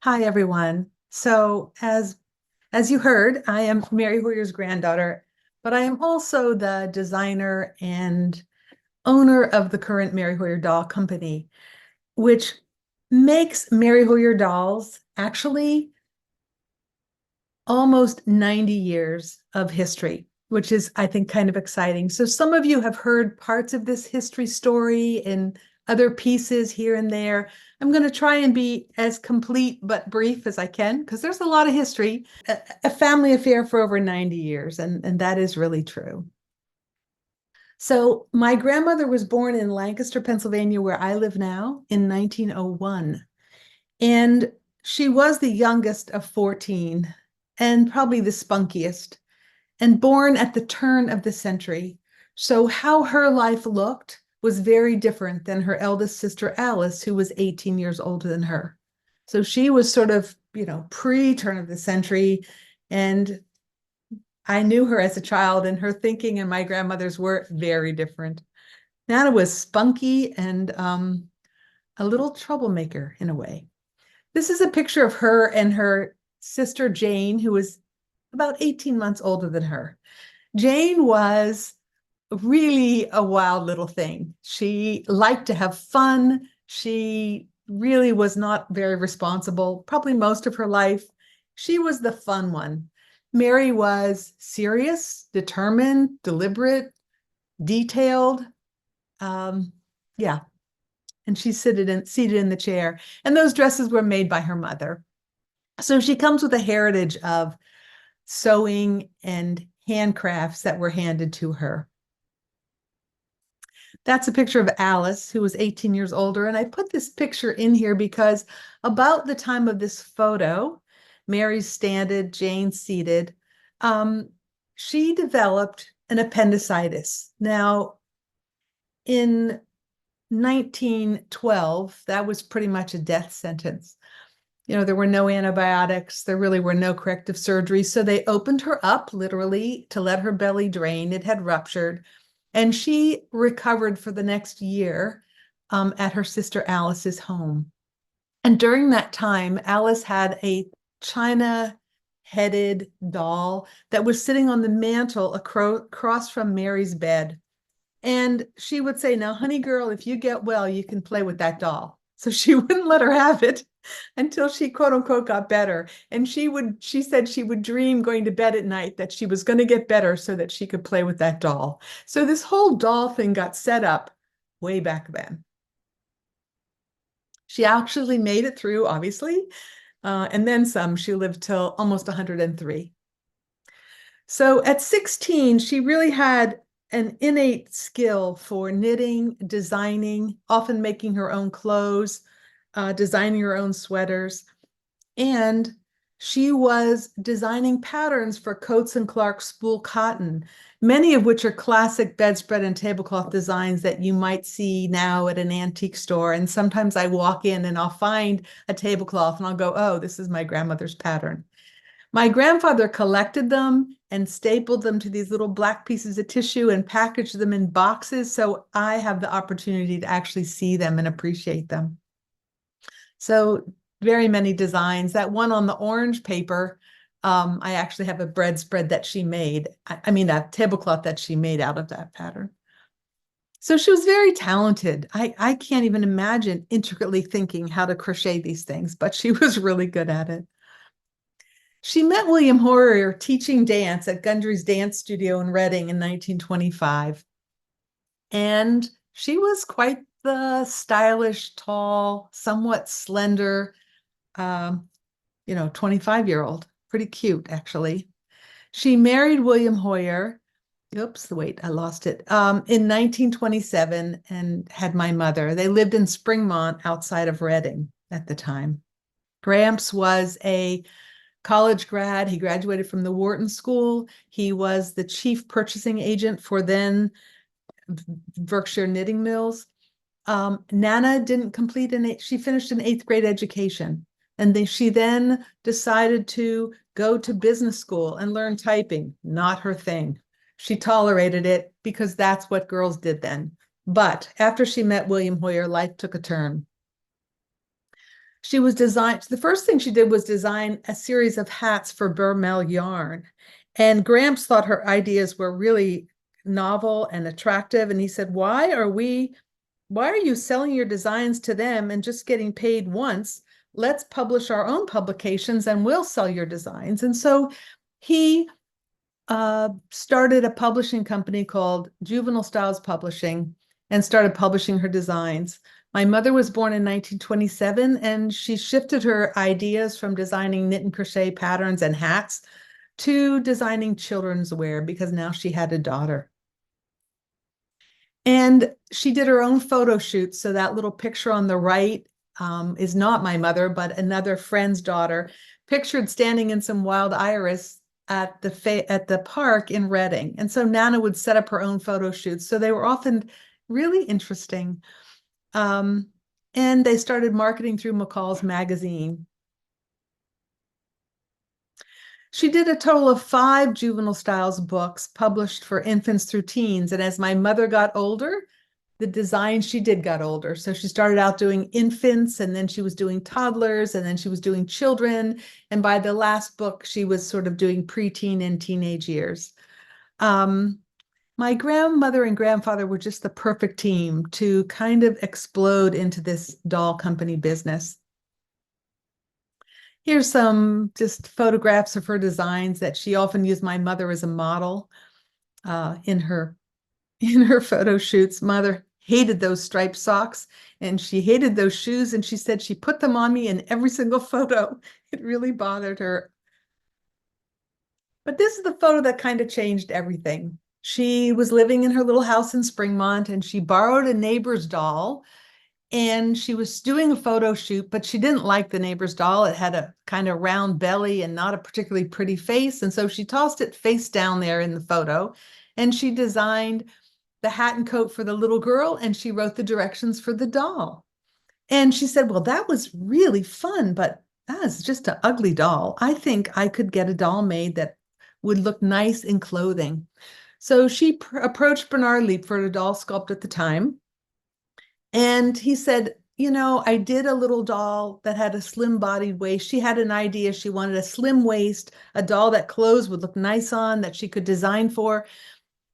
Hi, everyone. So as you heard, I am Mary Hoyer's granddaughter, but I am also the designer and owner of the current Mary Hoyer Doll Company, which makes Mary Hoyer dolls actually almost 90 years of history, which is, I think, kind of exciting. So some of you have heard parts of this history story and other pieces here and there. I'm going to try and be as complete but brief as I can because there's a lot of history, a family affair for over 90 years, and that is really true. So my grandmother was born in Lancaster, Pennsylvania, where I live now, in 1901. And she was the youngest of 14 and probably the spunkiest and born at the turn of the century. So, how her life looked was very different than her eldest sister, Alice, who was 18 years older than her. So, she was sort of, pre turn of the century. And I knew her as a child, and her thinking and my grandmother's were very different. Nana was spunky and a little troublemaker in a way. This is a picture of her and her sister Jane, who was about 18 months older than her. Jane was really a wild little thing. She liked to have fun. She really was not very responsible, probably most of her life. She was the fun one. Mary was serious, determined, deliberate, detailed. Um, yeah, and she's seated in the chair. And those dresses were made by her mother. So she comes with a heritage of sewing and handcrafts that were handed to her. That's a picture of Alice, who was 18 years older. And I put this picture in here because about the time of this photo, Mary's standing, Jane seated, um, she developed an appendicitis. Now, in 1912, that was pretty much a death sentence. There were no antibiotics, there really were no corrective surgeries. So they opened her up literally to let her belly drain. It had ruptured. And she recovered for the next year at her sister Alice's home. And during that time, Alice had a china headed doll that was sitting on the mantle across from Mary's bed. And she would say, "Now, honey girl, if you get well, you can play with that doll." So she wouldn't let her have it until she quote unquote got better. And she said she would dream going to bed at night that she was going to get better so that she could play with that doll. So this whole doll thing got set up way back then. She actually made it through, obviously, and then some. She lived till almost 103. So at 16, she really had an innate skill for knitting, designing, often making her own clothes, designing her own sweaters. And she was designing patterns for Coats and Clark spool cotton, many of which are classic bedspread and tablecloth designs that you might see now at an antique store. And sometimes I walk in and I'll find a tablecloth and I'll go, "Oh, this is my grandmother's pattern." My grandfather collected them and stapled them to these little black pieces of tissue and packaged them in boxes. So I have the opportunity to actually see them and appreciate them. So very many designs. That one on the orange paper, I actually have a bread spread that she made. I mean, a tablecloth that she made out of that pattern. So she was very talented. I can't even imagine intricately thinking how to crochet these things, but she was really good at it. She met William Hoyer teaching dance at Gundry's Dance Studio in Reading in 1925. And she was quite the stylish, tall, somewhat slender, 25-year-old. Pretty cute, actually. She married William Hoyer. Oops, wait, I lost it. In 1927 and had my mother. They lived in Springmont outside of Reading at the time. Gramps was a college grad. He graduated from the Wharton School. He was the chief purchasing agent for then Berkshire Knitting Mills. Nana didn't complete she finished an eighth grade education. And she then decided to go to business school and learn typing. Not her thing. She tolerated it because that's what girls did then. But after she met William Hoyer, life took a turn. She was designed, the first thing she did was design a series of hats for Burmel yarn. And Gramps thought her ideas were really novel and attractive. And he said, why are you selling your designs to them and just getting paid once? Let's publish our own publications and we'll sell your designs. And so he started a publishing company called Juvenile Styles Publishing and started publishing her designs. My mother was born in 1927, and she shifted her ideas from designing knit and crochet patterns and hats to designing children's wear because now she had a daughter. And she did her own photo shoot. So that little picture on the right is not my mother, but another friend's daughter, pictured standing in some wild iris at the park in Reading. And so Nana would set up her own photo shoots. So they were often really interesting. And they started marketing through McCall's magazine. She did a total of 5 juvenile styles books published for infants through teens. And as my mother got older, the design she did got older. So she started out doing infants, and then she was doing toddlers, and then she was doing children. And by the last book, she was sort of doing preteen and teenage years. My grandmother and grandfather were just the perfect team to kind of explode into this doll company business. Here's some just photographs of her designs that she often used my mother as a model in her photo shoots. Mother hated those striped socks and she hated those shoes, and she said she put them on me in every single photo. It really bothered her. But this is the photo that kind of changed everything. She was living in her little house in Springmont, and she borrowed a neighbor's doll, and she was doing a photo shoot, but she didn't like the neighbor's doll. It had a kind of round belly and not a particularly pretty face. And so she tossed it face down there in the photo, and she designed the hat and coat for the little girl, and she wrote the directions for the doll. And she said, well, that was really fun, but that is just an ugly doll. I think I could get a doll made that would look nice in clothing. So she approached Bernard Liebford, a doll sculptor at the time, and he said, I did a little doll that had a slim bodied waist. She had an idea. She wanted a slim waist, a doll that clothes would look nice on, that she could design for.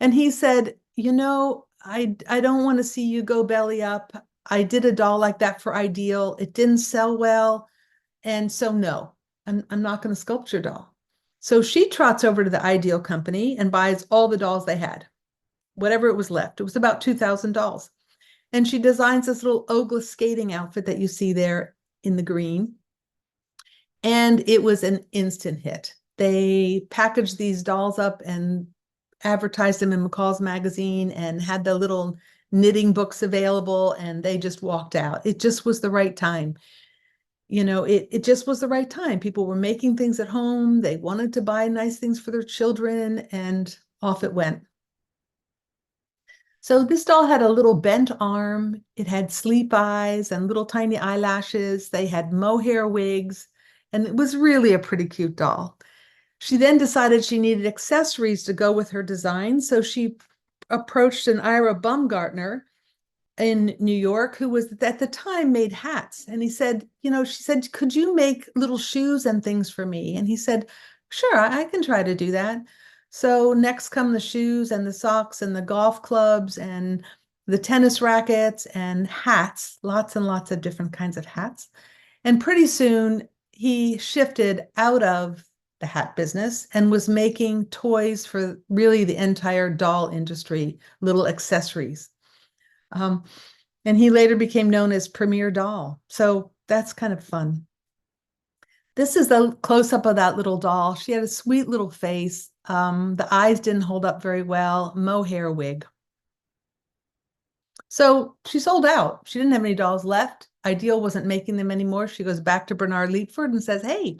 And he said, I don't want to see you go belly up. I did a doll like that for Ideal. It didn't sell well. And so, no, I'm not going to sculpt your doll. So she trots over to the Ideal company and buys all the dolls they had, whatever it was left. It was about 2,000 dolls. And she designs this little Ogla skating outfit that you see there in the green. And it was an instant hit. They packaged these dolls up and advertised them in McCall's magazine and had the little knitting books available, and they just walked out. It just was the right time. It just was the right time. People were making things at home. They wanted to buy nice things for their children, and off it went. So this doll had a little bent arm. It had sleep eyes and little tiny eyelashes. They had mohair wigs, and it was really a pretty cute doll. She then decided she needed accessories to go with her design. So she approached an Ira Baumgartner in New York, who was at the time made hats. And he said, she said, could you make little shoes and things for me? And he said, sure, I can try to do that. So next come the shoes and the socks and the golf clubs and the tennis rackets and hats, lots and lots of different kinds of hats. And pretty soon he shifted out of the hat business and was making toys for really the entire doll industry, little accessories. And he later became known as Premier Doll. So that's kind of fun. This is the close-up of that little doll. She had a sweet little face. The eyes didn't hold up very well, mohair wig. So she sold out. She didn't have any dolls left. Ideal wasn't making them anymore. She goes back to Bernard Liebford and says, hey,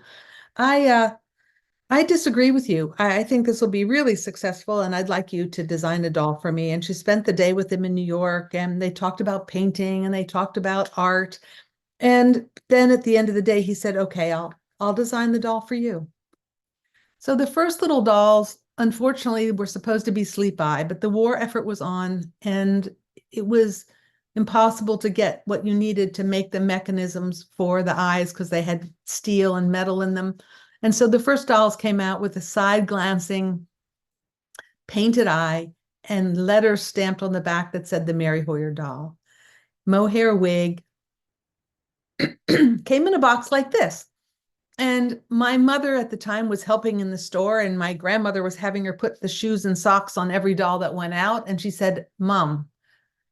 I disagree with you. I think this will be really successful, and I'd like you to design a doll for me. And she spent the day with him in New York, and they talked about painting and they talked about art. And then at the end of the day, he said, okay, I'll design the doll for you. So the first little dolls, unfortunately, were supposed to be sleep eye, but the war effort was on, and it was impossible to get what you needed to make the mechanisms for the eyes because they had steel and metal in them. And so the first dolls came out with a side glancing painted eye and letters stamped on the back that said the Mary Hoyer doll. Mohair wig, came in a box like this. And my mother at the time was helping in the store, and my grandmother was having her put the shoes and socks on every doll that went out. And she said, Mom,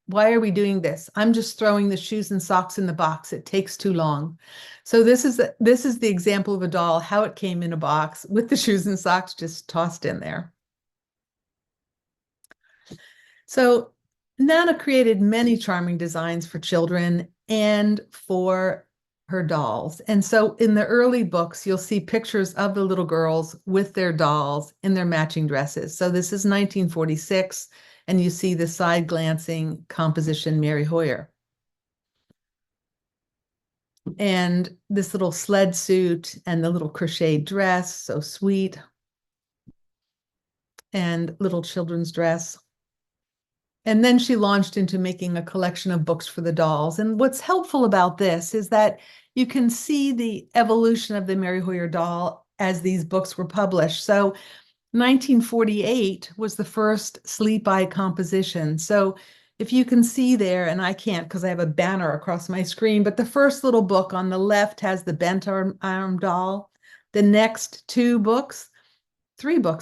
why are we doing this? I'm just throwing the shoes and socks in the box. It takes too long. So this is the example of a doll, how it came in a box with the shoes and socks just tossed in there. So Nana created many charming designs for children and for her dolls. And so in the early books, you'll see pictures of the little girls with their dolls in their matching dresses. So this is 1946, and you see the side glancing composition Mary Hoyer. And this little sled suit and the little crocheted dress, so sweet. And little children's dress. And then she launched into making a collection of books for the dolls. And what's helpful about this is that you can see the evolution of the Mary Hoyer doll as these books were published. So 1948 was the first sleep eye composition. So if you can see there, and I can't because I have a banner across my screen, but the first little book on the left has the bent arm doll. The next three books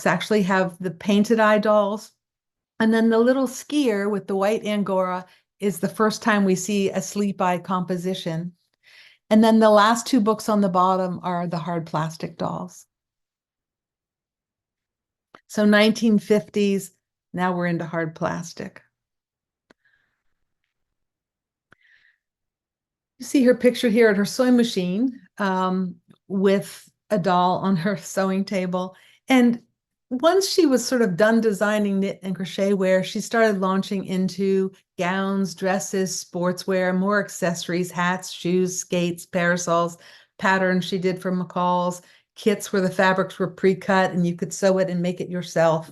actually have the painted eye dolls. And then the little skier with the white Angora is the first time we see a sleep eye composition. And then the last two books on the bottom are the hard plastic dolls. So 1950s, now we're into hard plastic. You see her picture here at her sewing machine with a doll on her sewing table. And once she was sort of done designing knit and crochet wear, she started launching into gowns, dresses, sportswear, more accessories, hats, shoes, skates, parasols, patterns she did for McCall's, kits where the fabrics were pre-cut and you could sew it and make it yourself.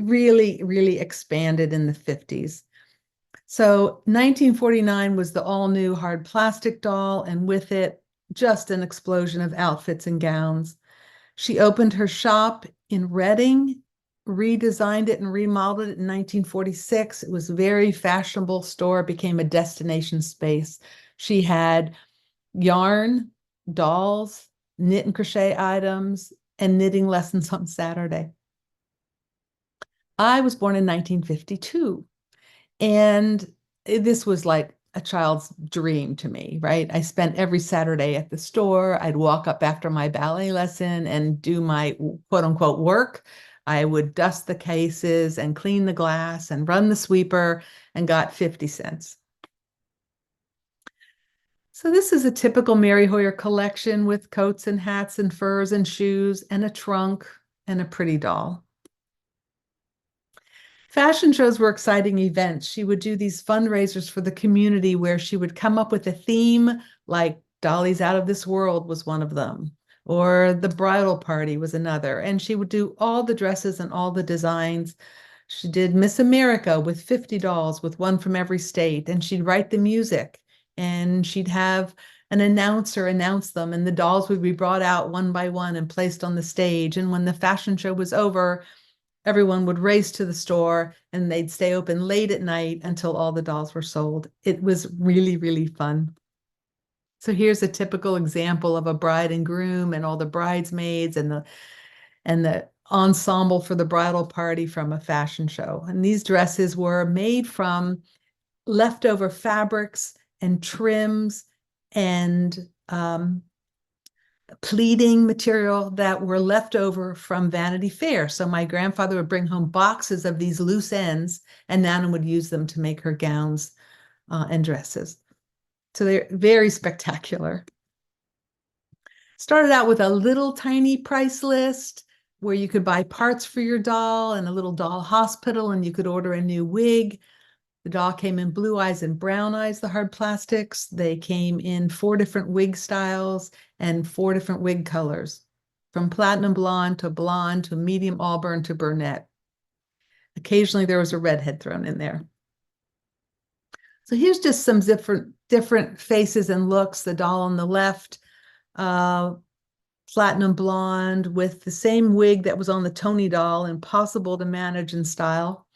Really, really expanded in the 50s. So 1949 was the all-new hard plastic doll, and with it, just an explosion of outfits and gowns. She opened her shop in Reading, redesigned it and remodeled it in 1946. It was a very fashionable store. It became a destination space. She had yarn, dolls, knit and crochet items, and knitting lessons on Saturday. I was born in 1952, and this was like a child's dream to me, right? I spent every Saturday at the store. I'd walk up after my ballet lesson and do my quote unquote work. I would dust the cases and clean the glass and run the sweeper and got 50 cents. So this is a typical Mary Hoyer collection with coats and hats and furs and shoes and a trunk and a pretty doll. Fashion shows were exciting events. She would do these fundraisers for the community where she would come up with a theme, like Dolly's Out of This World was one of them, or the bridal party was another. And she would do all the dresses and all the designs. She did Miss America with 50 dolls, with one from every state, and she'd write the music, and she'd have an announcer announce them, and the dolls would be brought out one by one and placed on the stage. And when the fashion show was over, everyone would race to the store and they'd stay open late at night until all the dolls were sold. It was really, really fun. So here's a typical example of a bride and groom and all the bridesmaids and the ensemble for the bridal party from a fashion show. And these dresses were made from leftover fabrics and trims and pleating material that were left over from Vanity Fair. So my grandfather would bring home boxes of these loose ends, and Nana would use them to make her gowns and dresses. So they're very spectacular. Started out with a little tiny price list where you could buy parts for your doll and a little doll hospital, and you could order a new wig. The doll came in blue eyes and brown eyes, the hard plastics. They came in 4 different wig styles and 4 different wig colors, from platinum blonde to medium auburn to brunette. Occasionally there was a redhead thrown in there. So here's just some different faces and looks. The doll on the left, uh, platinum blonde with the same wig that was on the Tony doll, impossible to manage in style.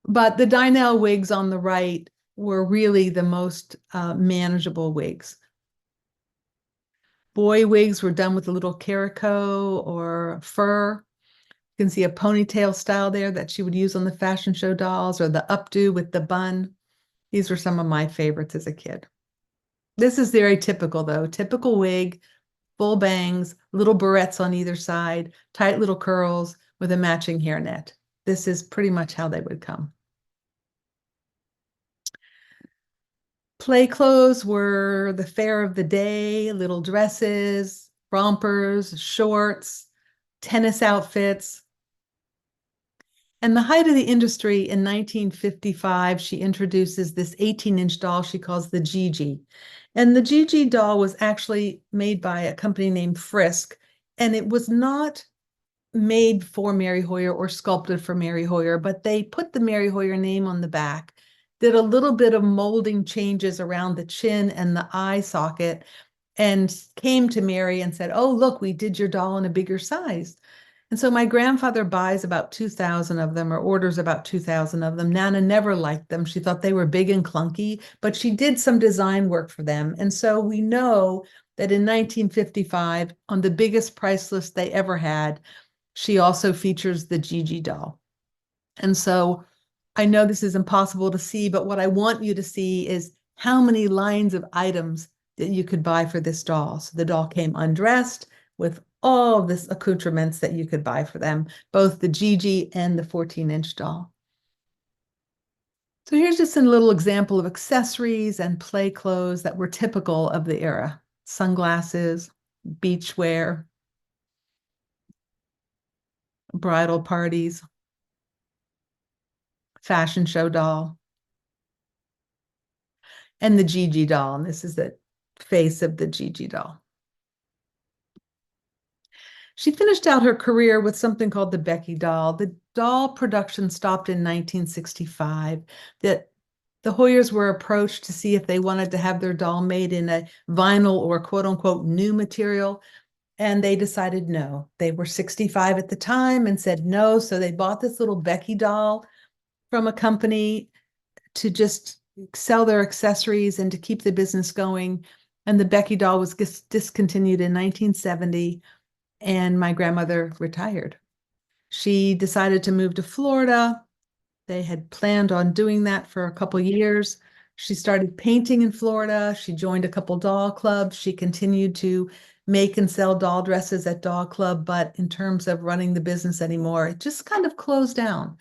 But the Dynel wigs on the right were really the most manageable wigs. Boy wigs were done with a little caraco or fur. You can see a ponytail style there that she would use on the fashion show dolls, or the updo with the bun. These were some of my favorites as a kid. This is very typical, though. Typical wig, full bangs, little barrettes on either side, tight little curls with a matching hairnet. This is pretty much how they would come. Play clothes were the fare of the day, little dresses, rompers, shorts, tennis outfits. And the height of the industry in 1955, she introduces this 18-inch doll she calls the Gigi. And the Gigi doll was actually made by a company named Frisk, and it was not made for Mary Hoyer or sculpted for Mary Hoyer, but they put the Mary Hoyer name on the back, did a little bit of molding changes around the chin and the eye socket, and came to Mary and said, "Oh, look, we did your doll in a bigger size." And so my grandfather buys about 2,000 of them, or orders about 2,000 of them. Nana never liked them. She thought they were big and clunky, but she did some design work for them. And so we know that in 1955, on the biggest price list they ever had, she also features the Gigi doll. And so I know this is impossible to see, but what I want you to see is how many lines of items that you could buy for this doll. So the doll came undressed with all of this accoutrements that you could buy for them, both the Gigi and the 14-inch doll. So here's just a little example of accessories and play clothes that were typical of the era. Sunglasses, beachwear, bridal parties, fashion show doll, and the Gigi doll. And this is the face of the Gigi doll. She finished out her career with something called the Becky doll. The doll production stopped in 1965. That the Hoyers were approached to see if they wanted to have their doll made in a vinyl or quote unquote new material. And they decided no. They were 65 at the time and said no. So they bought this little Becky doll from a company to just sell their accessories and to keep the business going. And the Becky doll was discontinued in 1970. And my grandmother retired. She decided to move to Florida. They had planned on doing that for a couple years. She started painting in Florida. She joined a couple doll clubs. She continued to make and sell doll dresses at doll club, but in terms of running the business anymore, it just kind of closed down.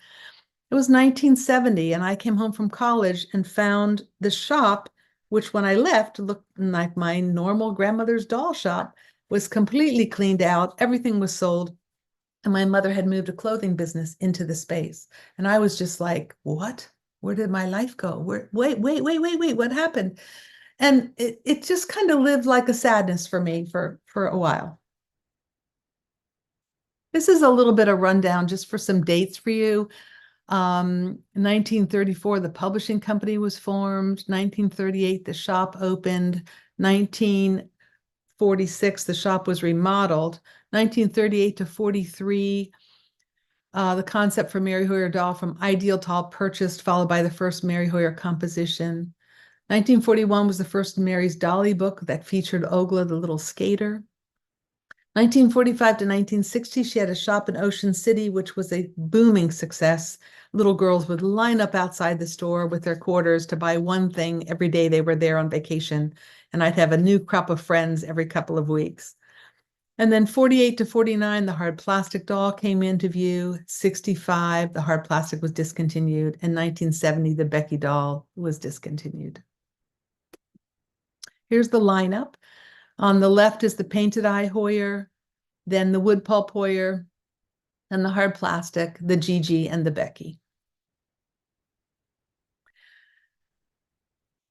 It was 1970, and I came home from college and found the shop, which when I left looked like my normal grandmother's doll shop, was completely cleaned out. Everything was sold. And my mother had moved a clothing business into the space. And I was just like, what? Where did my life go? Wait, what happened? And it just kind of lived like a sadness for me for a while. This is a little bit of rundown just for some dates for you. 1934, the publishing company was formed. 1938, the shop opened. 1946, the shop was remodeled. 1938 to 43, the concept for Mary Hoyer doll from Ideal Doll purchased, followed by the first Mary Hoyer composition. 1941 was the first Mary's Dolly book that featured Ogla, the little skater. 1945 to 1960, she had a shop in Ocean City, which was a booming success. Little girls would line up outside the store with their quarters to buy one thing every day they were there on vacation. And I'd have a new crop of friends every couple of weeks. And then 48 to 49, the hard plastic doll came into view. 65, the hard plastic was discontinued. And 1970, the Becky doll was discontinued. Here's the lineup. On the left is the painted eye Hoyer, then the wood pulp Hoyer, and the hard plastic, the Gigi, and the Becky.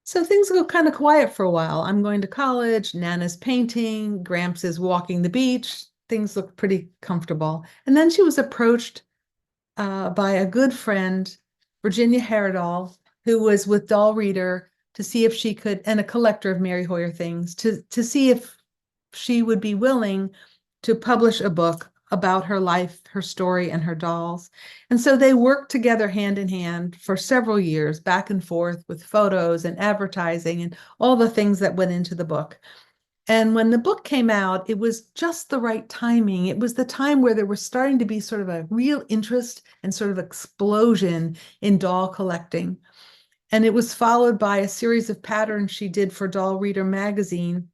So things go kind of quiet for a while. I'm going to college, Nana's painting, Gramps is walking the beach. Things look pretty comfortable. And then she was approached by a good friend, Virginia Haredall, who was with Doll Reader to see if she could, and a collector of Mary Hoyer things, to see if she would be willing to publish a book about her life, her story, and her dolls. And so they worked together hand in hand for several years, back and forth with photos and advertising and all the things that went into the book. And when the book came out, it was just the right timing. It was the time where there was starting to be sort of a real interest and sort of explosion in doll collecting. And it was followed by a series of patterns she did for Doll Reader magazine.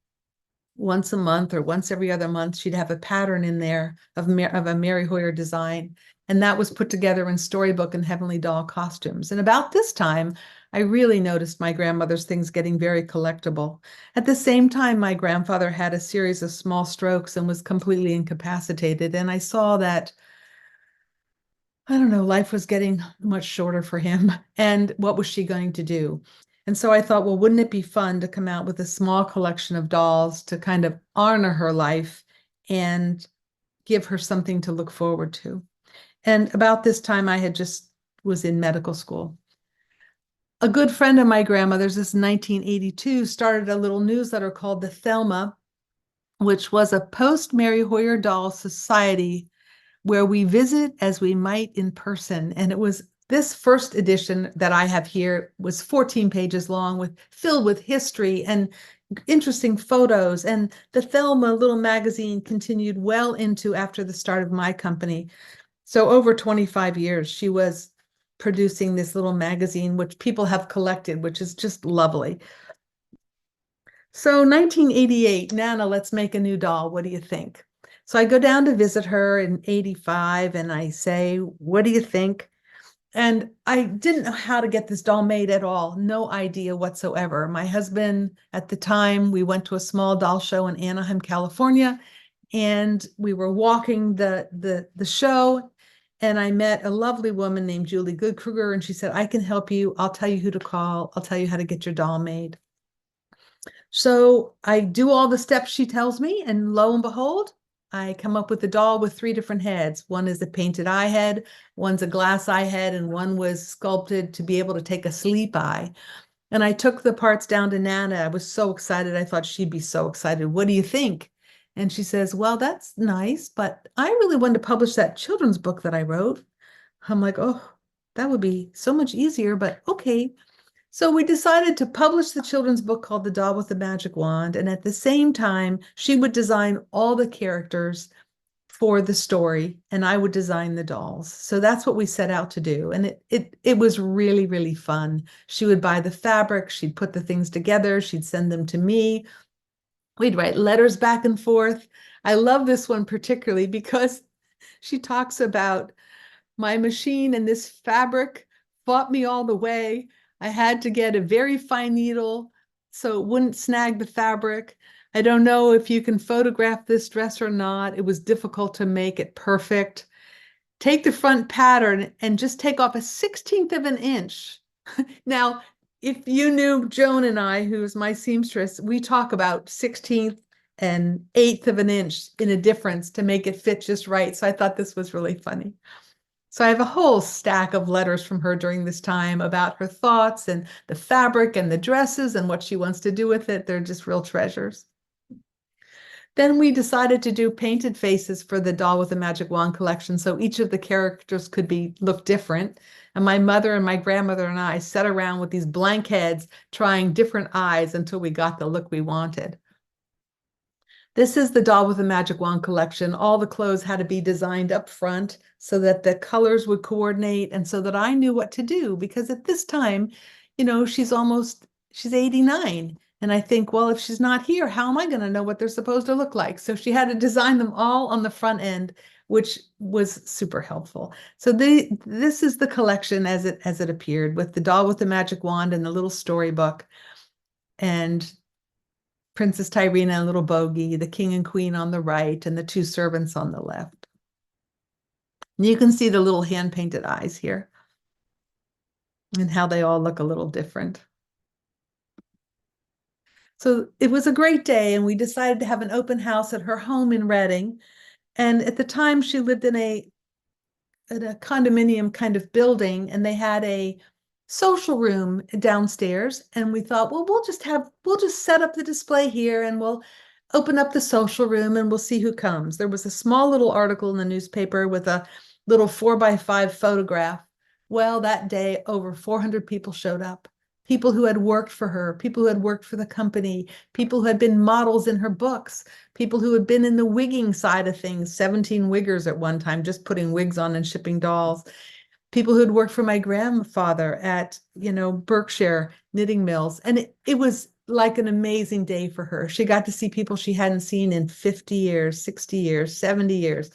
Once a month or once every other month, she'd have a pattern in there of a Mary Hoyer design. And that was put together in Storybook and Heavenly Doll costumes. And about this time, I really noticed my grandmother's things getting very collectible. At the same time, my grandfather had a series of small strokes and was completely incapacitated. And I saw that, I don't know, life was getting much shorter for him. And what was she going to do? And so I thought, well, wouldn't it be fun to come out with a small collection of dolls to kind of honor her life and give her something to look forward to? And about this time, I had just was in medical school. A good friend of my grandmother's, this 1982, started a little newsletter called the Thelma, which was a post-Mary Hoyer Doll Society where we visit as we might in person. And it was this first edition that I have here was 14 pages long, filled with history and interesting photos. And the Thelma little magazine continued well into after the start of my company. So over 25 years, she was producing this little magazine, which people have collected, which is just lovely. So 1988, Nana, let's make a new doll. What do you think? So I go down to visit her in 85 and I say, what do you think? And I didn't know how to get this doll made at all. No idea whatsoever. My husband, at the time, we went to a small doll show in Anaheim, California, and we were walking the show, and I met a lovely woman named Julie Goodkruger, and she said, I can help you. I'll tell you who to call. I'll tell you how to get your doll made. So I do all the steps she tells me, and lo and behold, I come up with a doll with 3 different heads. One is a painted eye head, one's a glass eye head, and one was sculpted to be able to take a sleep eye. And I took the parts down to Nana. I was so excited. I thought she'd be so excited. What do you think? And she says, well, that's nice, but I really wanted to publish that children's book that I wrote. I'm like, oh, that would be so much easier, but okay. So we decided to publish the children's book called The Doll with the Magic Wand. And at the same time, she would design all the characters for the story and I would design the dolls. So that's what we set out to do. And it was really, really fun. She would buy the fabric, she'd put the things together, she'd send them to me. We'd write letters back and forth. I love this one particularly because she talks about my machine and this fabric fought me all the way. I had to get a very fine needle so it wouldn't snag the fabric. I don't know if you can photograph this dress or not. It was difficult to make it perfect. Take the front pattern and just take off a 16th of an inch. Now, if you knew Joan and I, who's my seamstress, we talk about 16th and 1/8 of an inch in a difference to make it fit just right. So I thought this was really funny. So I have a whole stack of letters from her during this time about her thoughts and the fabric and the dresses and what she wants to do with it. They're just real treasures. Then we decided to do painted faces for the Doll with the Magic Wand collection, so each of the characters could look different. And my mother and my grandmother and I sat around with these blank heads trying different eyes until we got the look we wanted. This is the Doll with the Magic Wand collection. All the clothes had to be designed up front so that the colors would coordinate and so that I knew what to do. Because at this time, she's 89. And I think, well, if she's not here, how am I going to know what they're supposed to look like? So she had to design them all on the front end, which was super helpful. So this is the collection as it appeared with the Doll with the Magic Wand and the little storybook. And Princess Tyrina and little Bogey, the king and queen on the right, and the 2 servants on the left. And you can see the little hand-painted eyes here and how they all look a little different. So it was a great day, and we decided to have an open house at her home in Reading. And at the time, she lived in a condominium kind of building, and they had a social room downstairs, and we thought, well, we'll just set up the display here, and we'll open up the social room and we'll see who comes. There was a small little article in the newspaper with a little 4x5 photograph. Well, that day over 400 people showed up. People who had worked for her, people who had worked for the company, people who had been models in her books, people who had been in the wigging side of things, 17 wiggers at one time, just putting wigs on and shipping dolls, people who'd worked for my grandfather at, Berkshire knitting mills. And it was like an amazing day for her. She got to see people she hadn't seen in 50 years, 60 years, 70 years.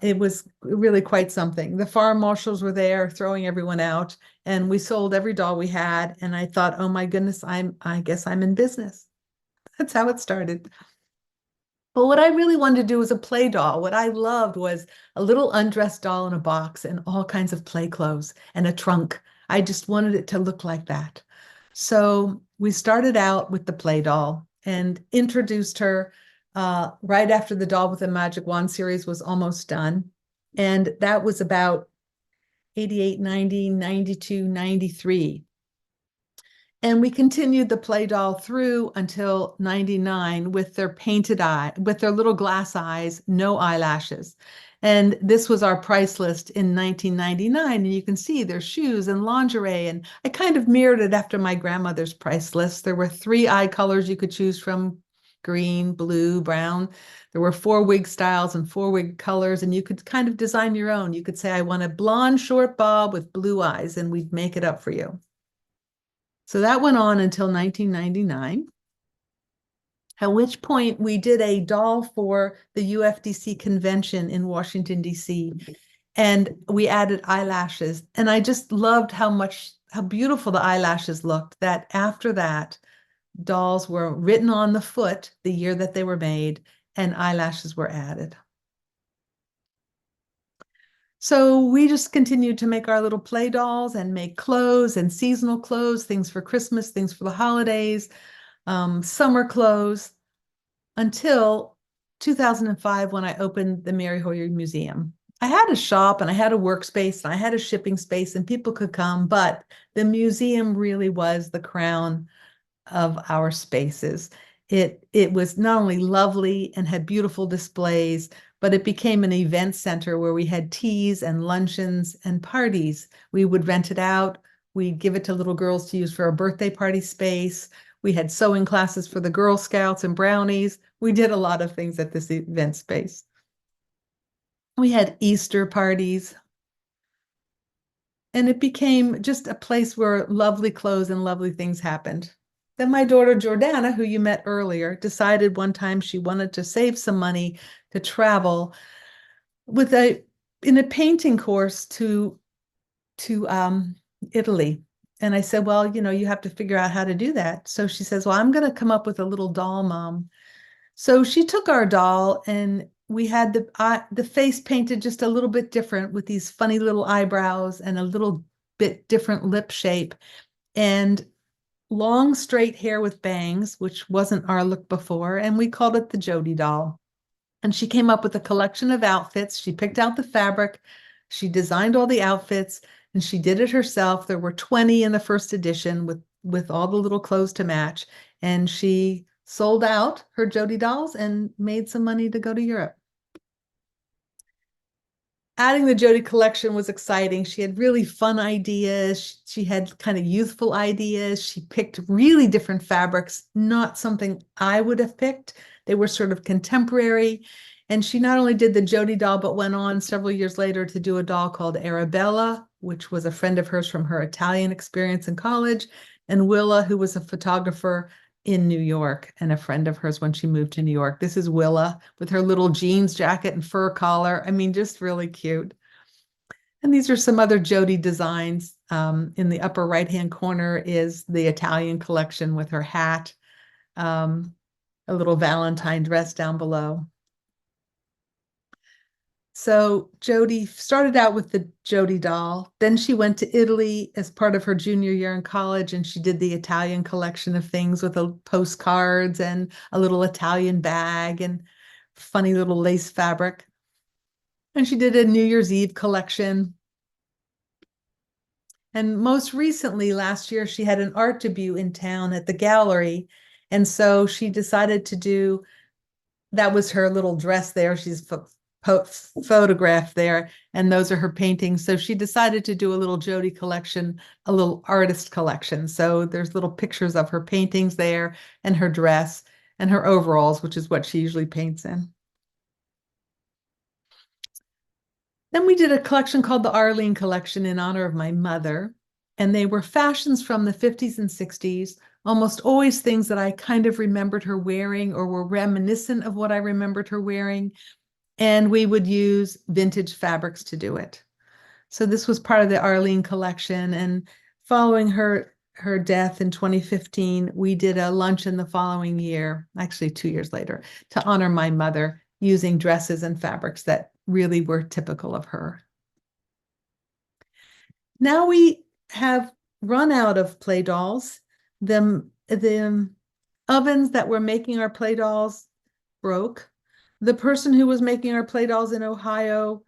It was really quite something. The farm marshals were there throwing everyone out, and we sold every doll we had. And I thought, oh my goodness, I guess I'm in business. That's how it started. But what I really wanted to do was a play doll. What I loved was a little undressed doll in a box and all kinds of play clothes and a trunk. I just wanted it to look like that. So we started out with the play doll and introduced her right after the Doll with the Magic Wand series was almost done. And that was about 88, 90, 92, 93. And we continued the play doll through until 99 with their painted eye, with their little glass eyes, no eyelashes. And this was our price list in 1999. And you can see their shoes and lingerie. And I kind of mirrored it after my grandmother's price list. There were 3 eye colors you could choose from: green, blue, brown. There were 4 wig styles and 4 wig colors. And you could kind of design your own. You could say, I want a blonde short bob with blue eyes, and we'd make it up for you. So that went on until 1999, at which point we did a doll for the UFDC convention in Washington, D.C., and we added eyelashes. And I just loved how beautiful the eyelashes looked, that after that, dolls were written on the foot the year that they were made, and eyelashes were added. So we just continued to make our little play dolls and make clothes and seasonal clothes, things for Christmas, things for the holidays, summer clothes, until 2005 when I opened the Mary Hoyer Museum. I had a shop and I had a workspace and I had a shipping space and people could come, but the museum really was the crown of our spaces. It was not only lovely and had beautiful displays, but it became an event center where we had teas and luncheons and parties. We would rent it out. We'd give it to little girls to use for a birthday party space. We had sewing classes for the Girl Scouts and brownies. We did a lot of things at this event space. We had Easter parties. And it became just a place where lovely clothes and lovely things happened. Then my daughter Jordana, who you met earlier, decided one time she wanted to save some money to travel in a painting course to Italy. And I said, well, you have to figure out how to do that. So she says, well, I'm going to come up with a little doll, Mom. So she took our doll and we had the face painted just a little bit different with these funny little eyebrows and a little bit different lip shape and long straight hair with bangs, which wasn't our look before. And we called it the Jody doll. And she came up with a collection of outfits. She picked out the fabric. She designed all the outfits and she did it herself. There were 20 in the first edition with all the little clothes to match. And she sold out her Jody dolls and made some money to go to Europe. Adding the Jody collection was exciting. She had really fun ideas. She had kind of youthful ideas. She picked really different fabrics, not something I would have picked. They were sort of contemporary. And she not only did the Jody doll, but went on several years later to do a doll called Arabella, which was a friend of hers from her Italian experience in college, and Willa, who was a photographer in New York and a friend of hers when she moved to New York. This is Willa with her little jeans jacket and fur collar. I mean, just really cute. And these are some other Jody designs. In the upper right-hand corner is the Italian collection with her hat, a little Valentine dress down below. So Jody started out with the Jody doll. Then she went to Italy as part of her junior year in college, and she did the Italian collection of things with postcards and a little Italian bag and funny little lace fabric. And she did a New Year's Eve collection. And most recently, last year, she had an art debut in town at the gallery. And so she decided to do, that was her little dress there. She's photographed there, and those are her paintings. So she decided to do a little Jody collection, a little artist collection. So there's little pictures of her paintings there and her dress and her overalls, which is what she usually paints in. Then we did a collection called the Arlene Collection in honor of my mother. And they were fashions from the 50s and 60s, almost always things that I kind of remembered her wearing or were reminiscent of what I remembered her wearing. And we would use vintage fabrics to do it. So this was part of the Arlene collection. And following her death in 2015, we did a luncheon the following year, actually 2 years later, to honor my mother using dresses and fabrics that really were typical of her. Now we have run out of play dolls. The ovens that were making our play dolls broke. The person who was making our play dolls in Ohio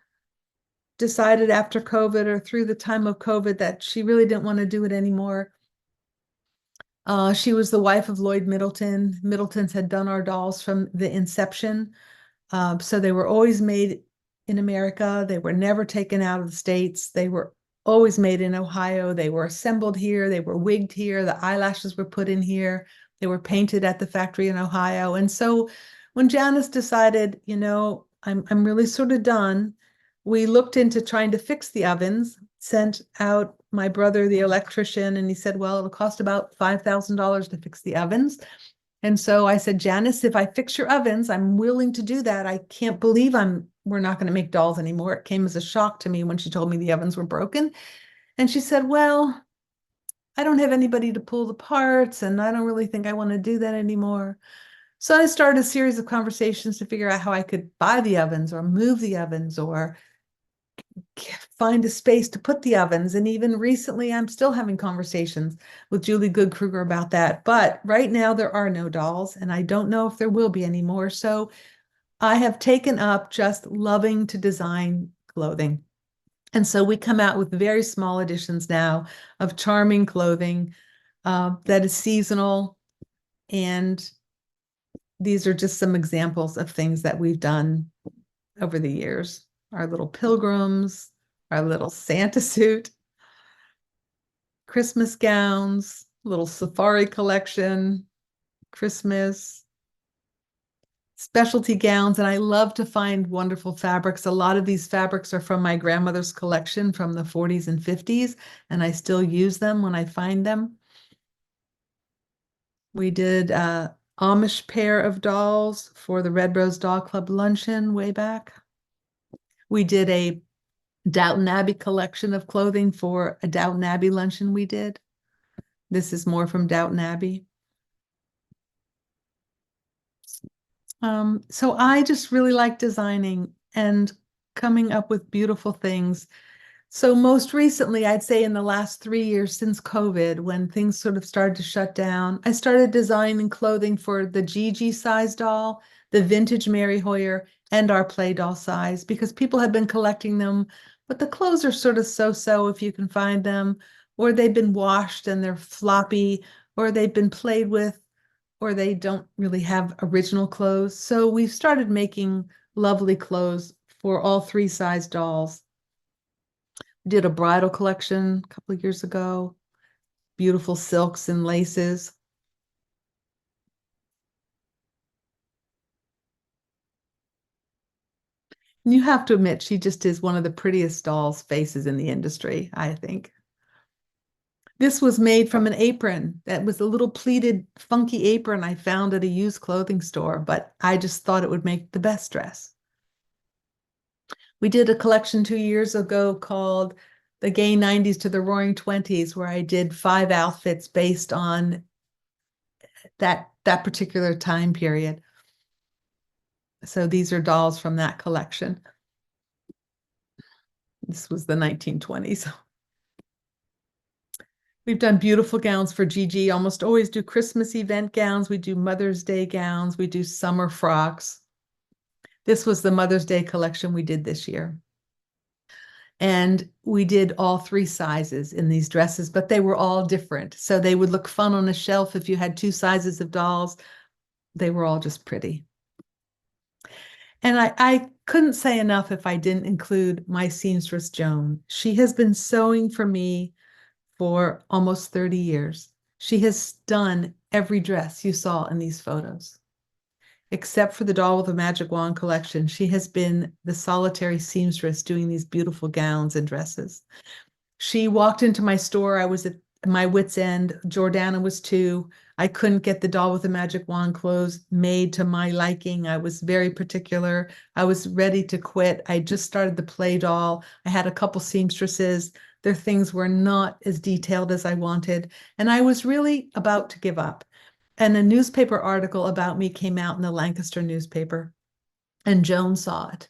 decided after COVID or through the time of COVID that she really didn't want to do it anymore. She was the wife of Lloyd Middleton. Middletons had done our dolls from the inception. So they were always made in America. They were never taken out of the States. They were always made in Ohio. They were assembled here. They were wigged here. The eyelashes were put in here. They were painted at the factory in Ohio. And so when Janice decided, I'm really sort of done, we looked into trying to fix the ovens, sent out my brother, the electrician, and he said, well, it'll cost about $5,000 to fix the ovens. And so I said, Janice, if I fix your ovens, I'm willing to do that. I can't believe we're not going to make dolls anymore. It came as a shock to me when she told me the ovens were broken. And she said, well, I don't have anybody to pull the parts, and I don't really think I want to do that anymore. So I started a series of conversations to figure out how I could buy the ovens or move the ovens or find a space to put the ovens. And even recently, I'm still having conversations with Julie Good Kruger about that. But right now, there are no dolls, and I don't know if there will be anymore. So I have taken up just loving to design clothing. And so we come out with very small editions now of charming clothing that is seasonal. And these are just some examples of things that we've done over the years. Our little pilgrims, our little Santa suit, Christmas gowns, little safari collection, Christmas, specialty gowns. And I love to find wonderful fabrics. A lot of these fabrics are from my grandmother's collection from the 40s and 50s, and I still use them when I find them. We did an Amish pair of dolls for the Red Rose Doll Club luncheon way back. We did a Downton Abbey collection of clothing for a Downton Abbey luncheon we did. This is more from Downton Abbey. So I just really like designing and coming up with beautiful things. So most recently, I'd say in the last 3 years since COVID, when things sort of started to shut down, I started designing clothing for the Gigi size doll, the vintage Mary Hoyer, and our play doll size, because people have been collecting them, but the clothes are sort of so-so if you can find them, or they've been washed and they're floppy, or they've been played with, or they don't really have original clothes. So we started making lovely clothes for all three size dolls. We did a bridal collection a couple of years ago, beautiful silks and laces. And you have to admit, she just is one of the prettiest dolls faces in the industry, I think. This was made from an apron that was a little pleated, funky apron I found at a used clothing store, but I just thought it would make the best dress. We did a collection 2 years ago called The Gay 90s to the Roaring 20s, where I did 5 outfits based on that particular time period. So these are dolls from that collection. This was the 1920s. We've done beautiful gowns for Gigi, almost always do Christmas event gowns. We do Mother's Day gowns. We do summer frocks. This was the Mother's Day collection we did this year. And we did all three sizes in these dresses, but they were all different. So they would look fun on a shelf if you had two sizes of dolls. They were all just pretty. And I couldn't say enough if I didn't include my seamstress, Joan. She has been sewing for me for almost 30 years. She has done every dress you saw in these photos, except for the Doll with a Magic Wand collection. She has been the solitary seamstress doing these beautiful gowns and dresses. She walked into my store. I was at my wit's end. Jordana was too. I couldn't get the Doll with the Magic Wand clothes made to my liking. I was very particular. I was ready to quit. I just started the play doll. I had a couple seamstresses. Their things were not as detailed as I wanted. And I was really about to give up. And a newspaper article about me came out in the Lancaster newspaper, and Joan saw it.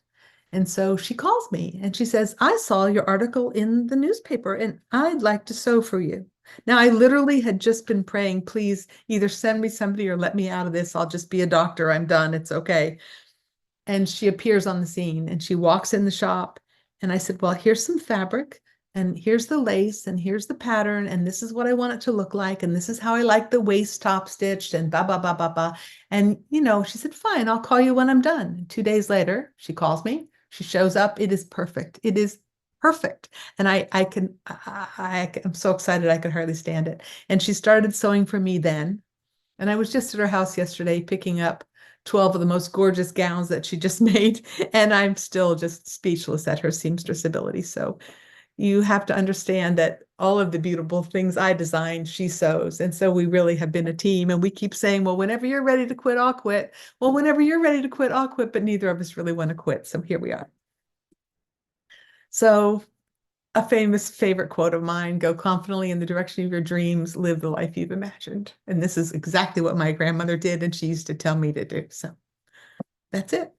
And so she calls me and she says, I saw your article in the newspaper and I'd like to sew for you. Now, I literally had just been praying, please either send me somebody or let me out of this. I'll just be a doctor. I'm done. It's okay. And she appears on the scene and she walks in the shop. And I said, well, here's some fabric and here's the lace and here's the pattern. And this is what I want it to look like. And this is how I like the waist top stitched and blah, blah, blah, blah, blah. And, she said, fine, I'll call you when I'm done. And 2 days later, she calls me. She shows up. It is perfect. It is perfect. And I'm so excited. I could hardly stand it. And she started sewing for me then. And I was just at her house yesterday picking up 12 of the most gorgeous gowns that she just made. And I'm still just speechless at her seamstress ability. So you have to understand that all of the beautiful things I designed, she sews. And so we really have been a team. And we keep saying, well, whenever you're ready to quit, I'll quit. Well, whenever you're ready to quit, I'll quit. But neither of us really want to quit. So here we are. So a famous favorite quote of mine, go confidently in the direction of your dreams, live the life you've imagined. And this is exactly what my grandmother did. And she used to tell me to do. So that's it.